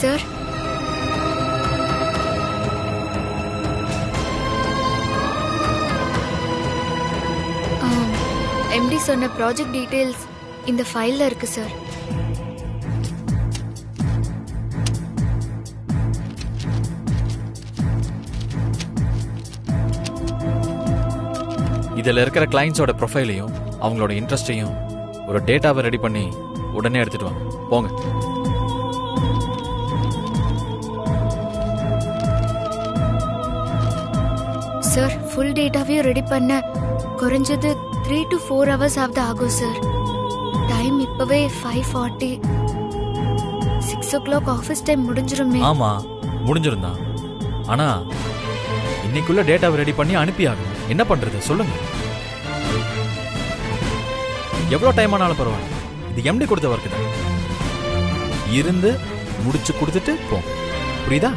Sir, empty சொன்ன project details இந்த ஃபைல்ல இருக்கு சார். இதில் இருக்கிற கிளைண்ட்ஸோட ப்ரொஃபைலையும் அவங்களோட இன்ட்ரெஸ்டையும் ஒரு டேட்டாவை ரெடி பண்ணி உடனே எடுத்துட்டு வாங்க. போங்க. சார், ஃபுல் டேட்டாவையும் ரெடி பண்ண குறைஞ்சது 3 to 4 hours ஆவது ஆகும் சார். டைம் இப்பவே 5:40. 6 o'clock ஆஃபீஸ் டைம் முடிஞ்சிருமே. ஆமா, முடிஞ்சிருந்தா. ஆனா இன்னைக்குள்ள டேட்டாவை ரெடி பண்ணி அனுப்பி ஆகணும். என்ன பண்றது சொல்லுங்க. எவ்வளவு டைம் ஆனாலும் பரவாயில்ல, இது எம்டி கொடுத்த ஒர்க் தான். இருந்து முடிச்சு கொடுத்துட்டு போங்க. புரியுதா?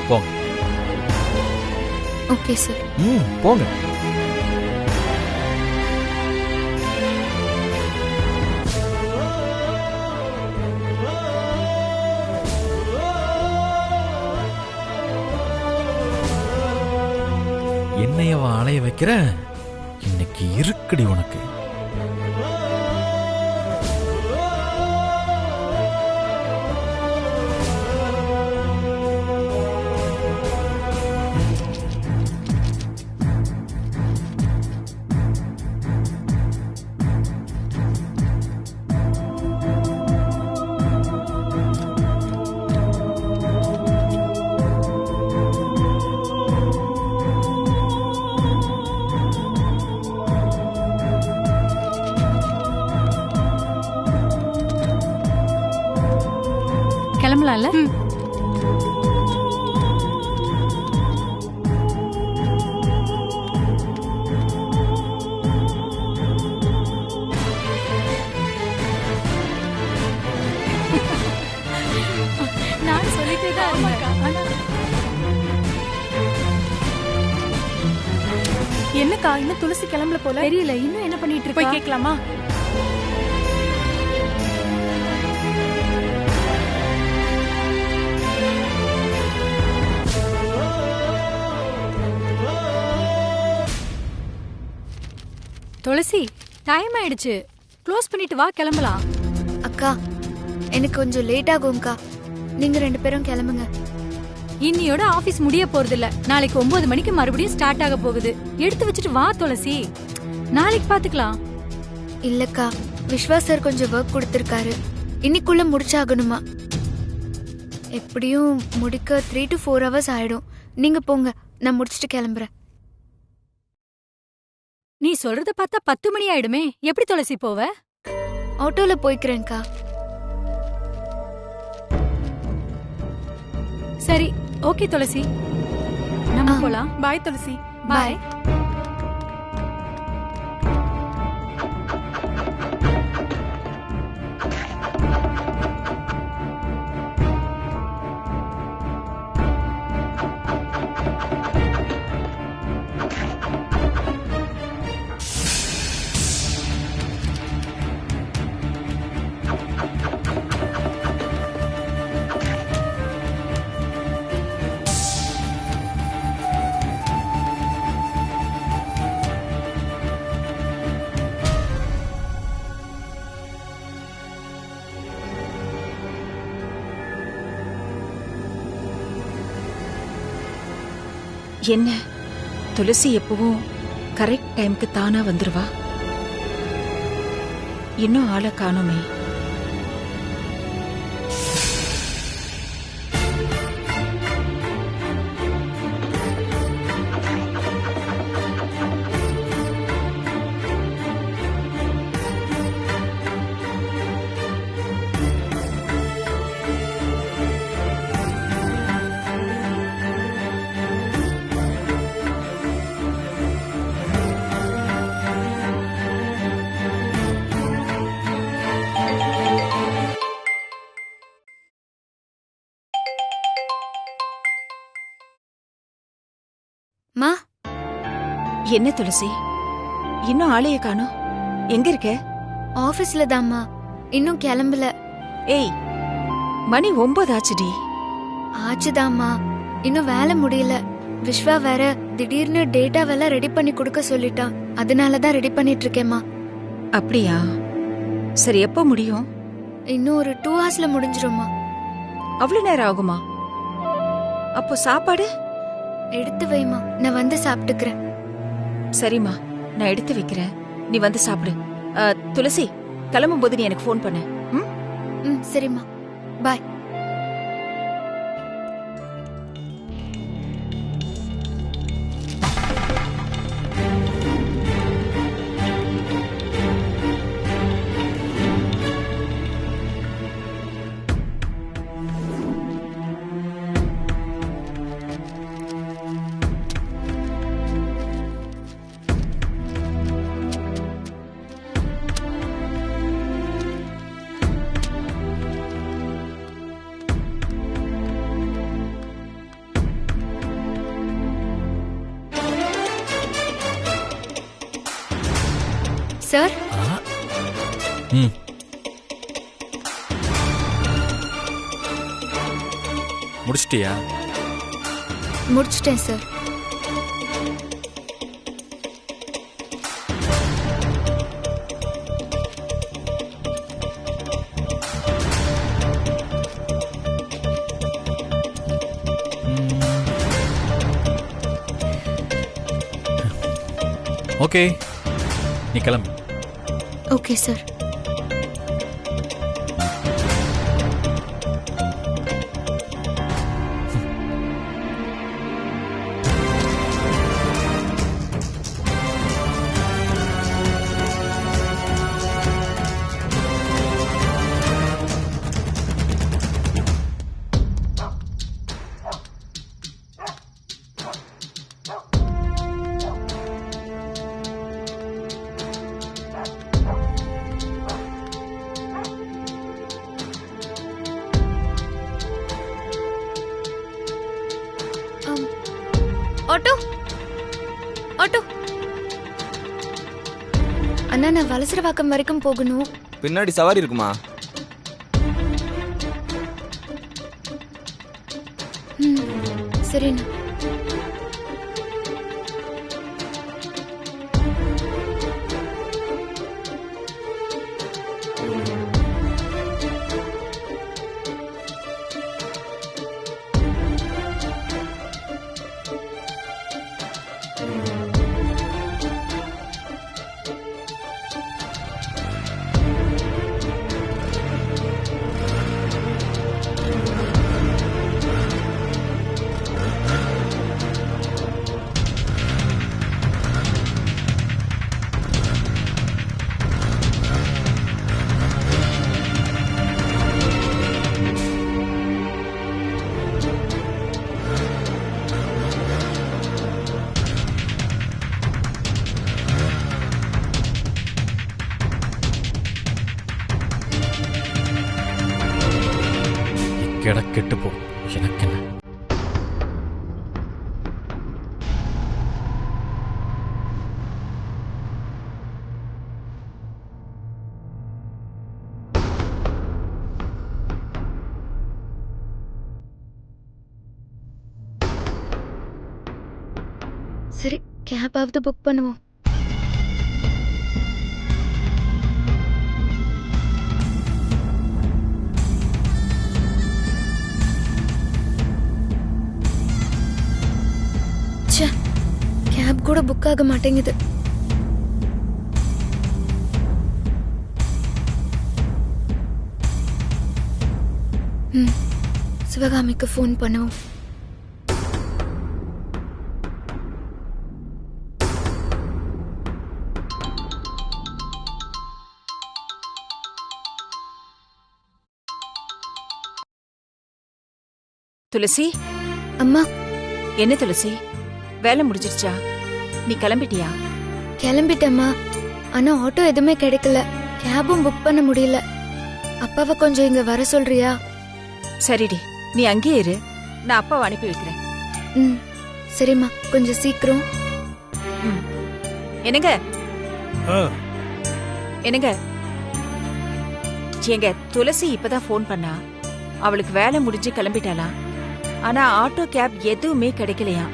போங்க. Okay sir. போங்க. என்னையவ அலைய வைக்கிற, இன்னைக்கு இருக்குடி உனக்கு. கிளம்பலாம்ல? நான் சொல்லிட்டே தான் என்னக்கா இன்னும் துளசி கிளம்பல போல? தெரியல, இன்னும் என்ன பண்ணிட்டு இருக்க? போய் கேட்கலாமா? துளசி, டைம் ஆயிடுச்சு. க்ளோஸ் பண்ணிட்டு வா, கிளம்பலாம். அக்கா, எனக்கு கொஞ்சம் லேட் ஆகும்க்கா. நீங்க 2 பேரும் கிளம்புங்க. இன்னியோட ஆபீஸ் முடிய போறது இல்ல. நாளைக்கு 9 மணிக்கு மறுபடியும் ஸ்டார்ட் ஆக போகுது. எடுத்து வச்சுட்டு வா துளசி, நாளைக்கு பாத்துக்கலாம். இல்லக்கா, விஸ்வா சார் கொஞ்சம் ஒர்க் கொடுத்திருக்காரு. இன்னைக்குள்ள முடிச்சாகணுமா? எப்படியும் முடிக்க 3 to 4 hours ஆயிடும். நீங்க போங்க, நான் முடிச்சிட்டு கிளம்புறேன். நீ சொல்றத பார்த்தா 10 மணி ஆயிடுமே. எப்படி துளசி போவ? ஆட்டோல போய்க்கிறேன்க்கா. சரி, ஓகே துளசி, நம்ம போலாம். பாய் துளசி. பாய். என்ன துளசி எப்பவும் கரெக்ட் டைம்க்கு தானா வந்துருவா? இன்னும் ஆளை காணோமே. மா, என்ன துளசி, இன்னும் ஆளைய காணோம்? எங்க இருக்க? ஆபீஸ்ல தான்மா, இன்னும் கிளம்பல. ஏய், மணி 9 ஆச்சுடி. ஆச்சுதாம்மா, இன்னும் வேலை முடியல. விஸ்வா வேற திடீர்னு டேட்டாவெல்லாம் ரெடி பண்ணி கொடுக்க சொல்லிட்டான். அதனாலதான் ரெடி பண்ணிட்டு இருக்கேம்மா. அப்படியா? சரி, எப்போ முடியும்? இன்னும் ஒரு 2 hours முடிஞ்சிரும்மா. அவ்வளவு நேரம் ஆகுமா? அப்போ சாப்பாடு? எடுத்து வைமா, நான் வந்து சாப்பிட்டுக்கிறேன். சரிம்மா, நான் எடுத்து வைக்கிறேன், நீ வந்து சாப்பிடு. துளசி, கிளம்பும் போது நீ எனக்கு ஃபோன் பண்ணு. ம், சரிம்மா. பாய். சார், முடிச்சிட்டியா? முடிச்சிட்டேன் சார். ஓகே, நீ கிளம்பு. Okay sir. Auto, auto. அண்ணா, நான் வலசரவாக்கம் வரைக்கும் போகணும். பின்னாடி சவாரி இருக்குமா? சரிண்ணா. கெட்டு போ, எனக்கு என்ன? சரி, கேபாவது புக் பண்ணுவோம். கேப் கூட புக் ஆக மாட்டேங்குது. சிவகாமிக்கு ஃபோன் பண்ணுவோம். துளசி. அம்மா. என்ன துளசி, வேலை முடிஞ்சிருச்சா? நீ கிளம்பிட்டியா? கிளம்பிட்டேம்மா. ஆனா ஆட்டோ எதுவுமே கிடைக்கல, கேபும் புக் பண்ண முடியல. அப்பாவை கொஞ்சம் இங்க வர சொல்றியா? சரிடி, நீ அங்கேயே இரு, நான் அப்பாவை அனுப்பி வைக்கிறேன். சரிம்மா, கொஞ்சம் சீக்கிரம். என்னங்க என்னங்க, எங்க துளசி இப்பதான் ஃபோன் பண்ணா. அவளுக்கு வேலை முடிஞ்சு கிளம்பிட்டாலாம். ஆனா ஆட்டோ கேப் எதுவுமே கிடைக்கலையா.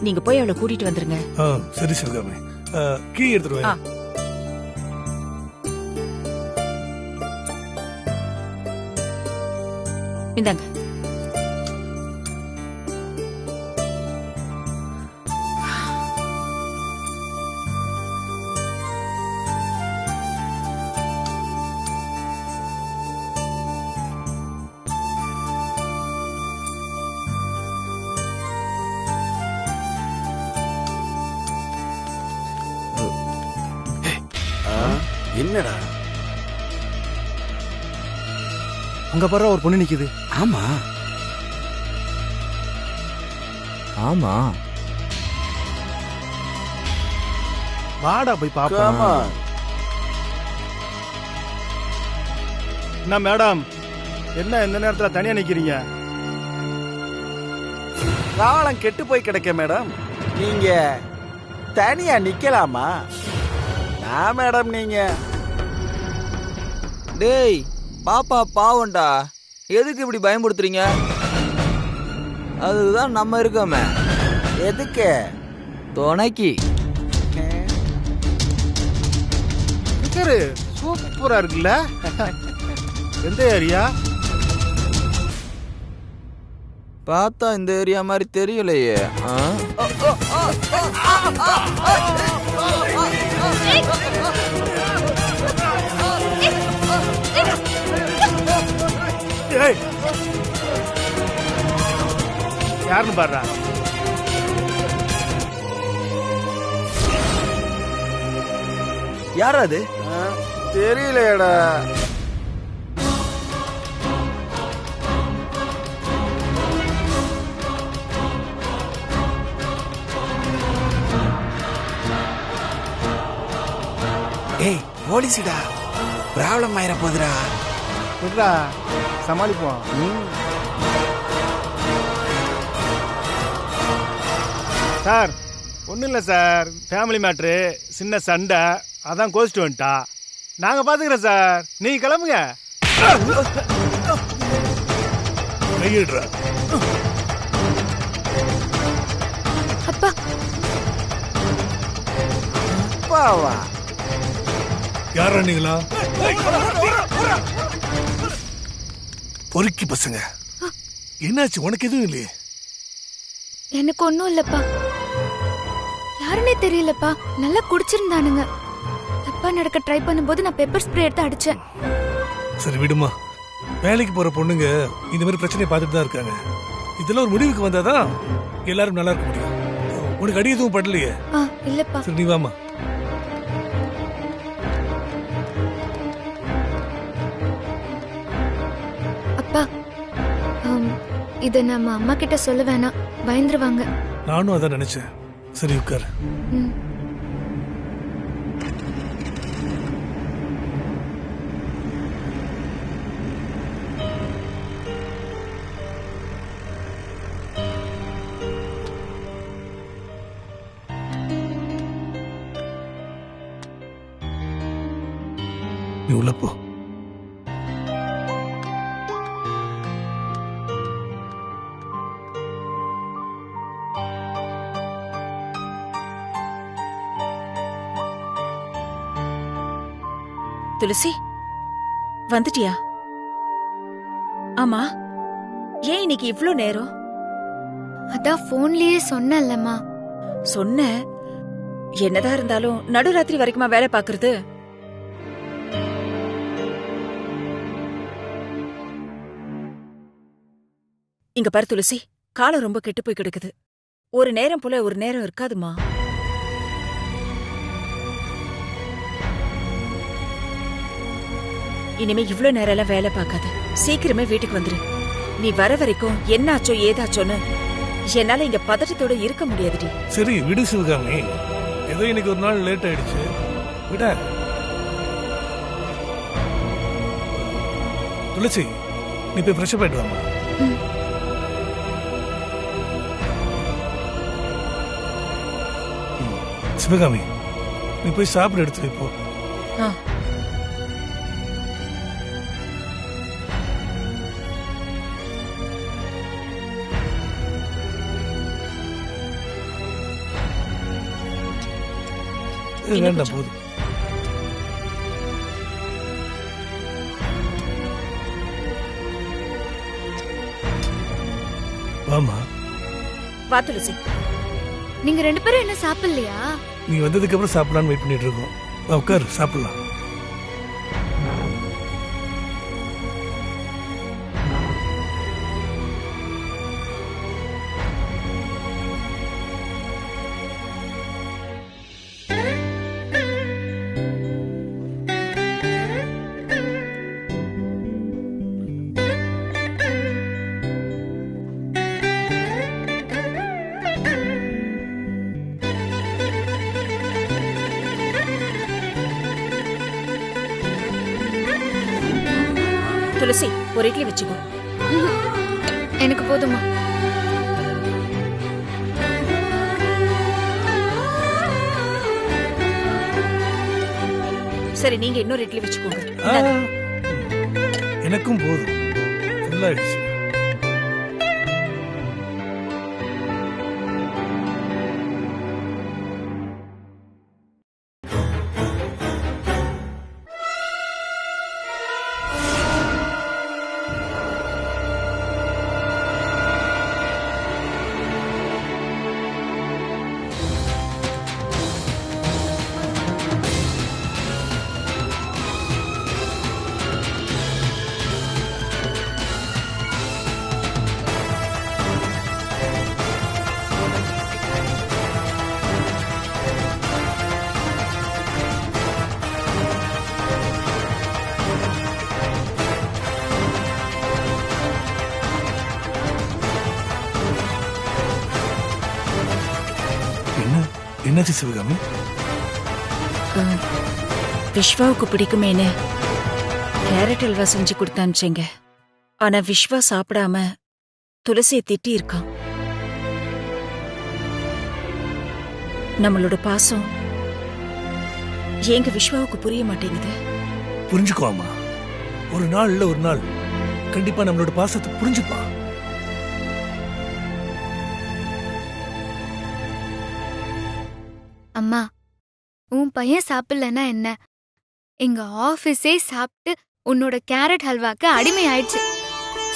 நீங்க போய் அவளை கூட்டிட்டு வந்துருங்க. சரி சிவகாமி, கீ எடுத்துருவேன். இந்தாங்க. என்னடா அங்க பாரு ஒரு பொண்ணு நிக்குது. ஆமா ஆமா, வாடா போய் பாப்போம். என்ன மேடம், என்ன இந்த நேரத்துல தனியா நிக்கிறீங்க? காலம் கெட்டு போய் கிடக்க மேடம், நீங்க தனியா நிக்கலாமா? நான் மேடம் நீங்க டேய் பாப்பா பாவண்டா, எதுக்கு இப்படி பயமுறுத்துறீங்க? அதுதான் நம்ம இருக்கோமே. எதுக்கு? துணைக்கு. சூப்பரா இருக்குல்ல? எந்த ஏரியா? பார்த்தா இந்த ஏரியா மாதிரி தெரியலையே. யாருன்னு பாடுறா? யாரா அது? தெரியலடா. ஏய் போலீஸ்டா, ப்ராப்ளம் ஆயிர போகுதுடா. விட்றா, சமாளிப்போம். சார் ஒன்றும் இல்லை சார், ஃபேமிலி மேட்ரு, சின்ன சண்டை, அதான் கோச்சிட்டு வந்துட்டா. நாங்கள் பார்த்துக்கிறோம் சார், நீங்கள் கிளம்புங்க. கையிடுறா. அப்பா அப்பாவா? யாரா நீங்களா? பொறுக்கி பசங்க, என்னாச்சு? உனக்கு எதுவும் இல்லையே? எனக்கு ஒன்றும் இல்லப்பா. யாருன்னே தெரியலப்பா, நல்லா குடிச்சிருந்தானுங்க. தப்பா நடக்க ட்ரை பண்ணும்போது நான் பெப்பர் ஸ்ப்ரே எடுத்து அடிச்சேன். சரி விடுமா, வேலைக்கு போற பொண்ணுங்க இந்த மாதிரி பிரச்சனையை பார்த்துட்டு தான் இருக்காங்க. இதெல்லாம் ஒரு முடிவுக்கு வந்தாதான் எல்லாரும் நல்லா இருக்க முடியும். உனக்கு அடி எதுவும் படலையே? இல்லப்பா. சரி நீ வாமா. அப்பா, இத நம்ம அம்மா கிட்ட சொல்ல வேணாம், பயந்துருவாங்க. நானும் அதான் நினைச்சேன். சரி உட்கார். நீ உள்ள போ. துளசி வந்துட்டியா? ஆமா, ஏன் இன்னைக்கு இவ்ளோ நேரம்? அதான் போன்லயே சொன்னல்லம்மா. சொன்ன, என்னதான் இருந்தாலும் நடுராத்திரி வரைக்குமா வேலை பாக்குறது? இங்க பாரு துளசி, காலம் ரொம்ப கெட்டு போய் கிடக்குது. ஒரு நேரம் போல ஒரு நேரம் இருக்காதுமா. இனிமே இவ்ளோ நேரம் எல்லாம் வேலை பார்க்காத, சீக்கிரமே வீட்டுக்கு வந்துரு. நீ வர வரைக்கும் என்னாச்சோ ஏதாச்சோன்னு என்னால இங்க பதட்டத்தோட இருக்க முடியாதுடி. சரி விடு சிவகாமி, ஏதோ இன்னைக்கு ஒரு நாள் லேட் ஆயிடுச்சு, விட. துளசி நீ போய் ஃப்ரெஷ் அப் ஆயிட்டு வாமா. சிவகாமி நீ போய் சாப்பிட எடுத்து வைப்போ. வேண்டாம் போதும். வாமா. வா துளசி. நீங்க 2 பேரும் என்ன சாப்பிடலையா? நீ வந்ததுக்கு அப்புறம் சாப்பிடலான்னு வெயிட் பண்ணிட்டு இருக்கோம். வா உட்காரு, சாப்பிடலாம். துளசி ஒரு இட்லி வச்சுக்கோ. எனக்கு போதுமா? சரி, நீங்க இன்னொரு இட்லி வச்சுக்கோங்க. எனக்கும் போதும், ஃபுல்லாயிடுச்சு. என்னாச்சு சிவகாமி? விஸ்வாவுக்கு பிடிக்குமேனு கேரட் அல்வா செஞ்சு கொடுத்தானுச்சேங்க. ஆனா விஸ்வா சாப்பிடாம துளசியை திட்டி இருக்கான். நம்மளோட பாசம் ஏங்க விஸ்வாவுக்கு புரிய மாட்டேங்குது. புரிஞ்சுக்குவாமா, ஒரு நாள் இல்ல ஒரு நாள் கண்டிப்பா நம்மளோட பாசத்தை புரிஞ்சுப்பா. அம்மா, உன் பையன் சாப்பிடலன்னா என்ன? எங்க ஆபீஸே சாப்பிட்டு உன்னோட கேரட் ஹல்வாக்கு அடிமை ஆயிடுச்சு.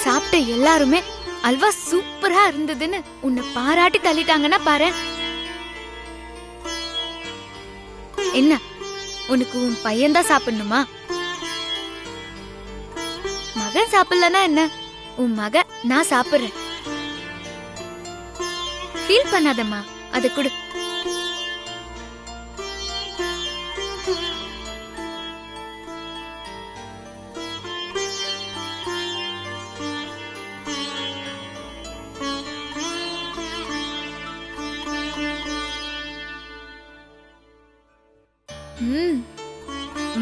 சாப்பிட்ட எல்லாருமே அல்வா சூப்பரா இருந்ததுன்னு உன்னை பாராட்டி தள்ளிட்டாங்கன்னா பாரு. என்ன, உனக்கு உன் பையன் தான் சாப்பிடணுமா? மகன் சாப்பிடலன்னா என்ன, உன் மக நான் சாப்பிடுறேன். ஃபீல் பண்ணாதம்மா, அதை கொடு.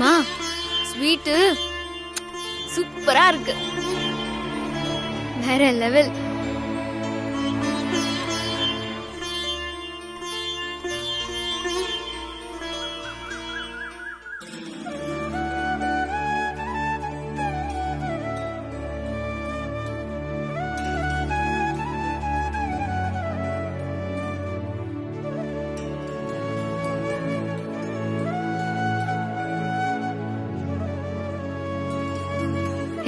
மா, ஸ்வீட்டு சூப்பரா இருக்கு, வேற லெவல்.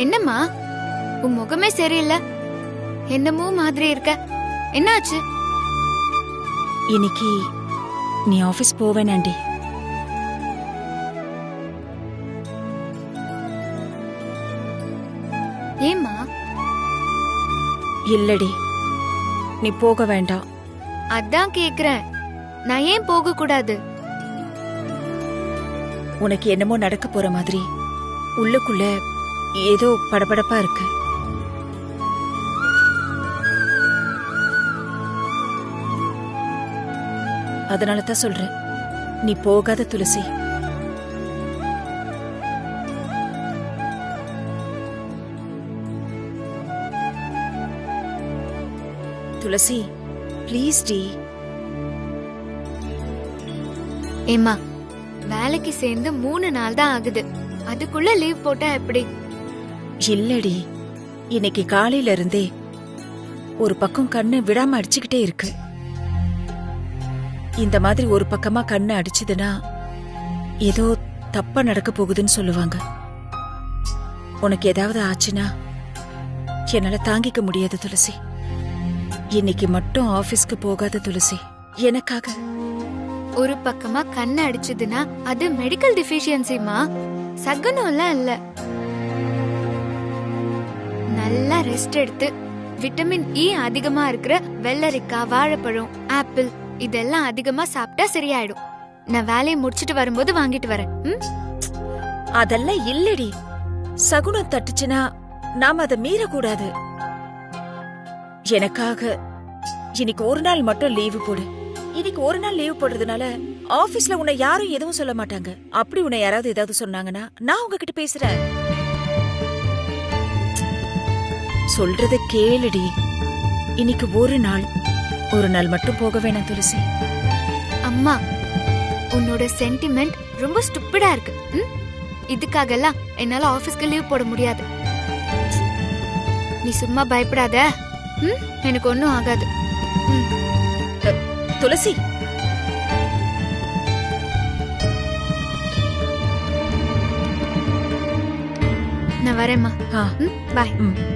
என்னம்மா, உன் முகமே சரியில்லை, என்னமோ மாதிரி இருக்க, என்னாச்சு? இன்னைக்கு நீ ஆபீஸ் போவேனாண்டி? ஏம்மா? இல்லடி, நீ போக வேண்டாம். அதான் கேக்குறேன், நான் ஏன் போக கூடாது? உனக்கு என்னமோ நடக்க போற மாதிரி உள்ளுக்குள்ள ஏதோ படபடப்பா இருக்கு. அதனால தான் சொல்றேன், நீ போகாத துளசி. துளசி ப்ளீஸ் டி. ஏம்மா, வேலைக்கு சேர்ந்து 3 நாள் தான் ஆகுது, அதுக்குள்ள லீவ் போட்டா எப்படி? இல்லடி, இன்னைக்கு காலையில இருந்தே ஒரு பக்கம் கண்ணு விடாம அடிச்சுக்கிட்டே இருக்கு. இந்த மாதிரி ஒரு பக்கமா கண்ணு அடிச்சதுன்னா ஏதோ தப்பா நடக்க போகுதுன்னு சொல்லுவாங்க. உனக்கு ஏதாவது ஆச்சுன்னா என்னால தாங்கிக்க முடியாது துளசி. இன்னைக்கு மட்டும் ஆபீஸ்க்கு போகாத துளசி, எனக்காக. ஒரு பக்கமா கண்ணு அடிச்சதுன்னா அது மெடிக்கல் டிஃபிஷியன்சிமா, சகுனம்லாம் இல்ல. நல்லா ரெஸ்ட் எடுத்து விட்டமின் இ அதிகமா இருக்கிற வெள்ளரிக்காய், வாழைப்பழம், ஆப்பிள் இதெல்லாம் அதிகமா சாப்பிட்டா சரியாயிடும். நான் வேலையை முடிச்சிட்டு வரும்போது வாங்கிட்டு வரேன். அதெல்லாம் இல்லடி. சகுனம் தட்டுச்சுன்னா நாம அதை மீறக்கூடாது. எனக்காக இன்னைக்கு ஒரு நாள் மட்டும் லீவு போடு. இன்னைக்கு ஒரு நாள் லீவு போடுறதுனால ஆபீஸ்ல உன்னை யாரும் எதுவும் சொல்ல மாட்டாங்க. அப்படி உன்னை யாராவது ஏதாவது சொன்னாங்கன்னா நான் உங்ககிட்ட பேசுறேன். சொல்றத கேளுடி. இன்னைக்கு ஒரு நாள் மட்டும் போக வேணாம் துளசி. அம்மா, உன்னோட சென்டிமெண்ட் ரொம்ப ஸ்டூபிடா இருக்கு. இதுக்காகலாம் என்னால ஆபீஸ்க்கு லீவ் போட முடியாது. நீ சும்மா பயப்படாத. எனக்கு ஒன்னும் ஆகாது. துளசி, நான் வரேம்மா. ஆ, பாய். ம்.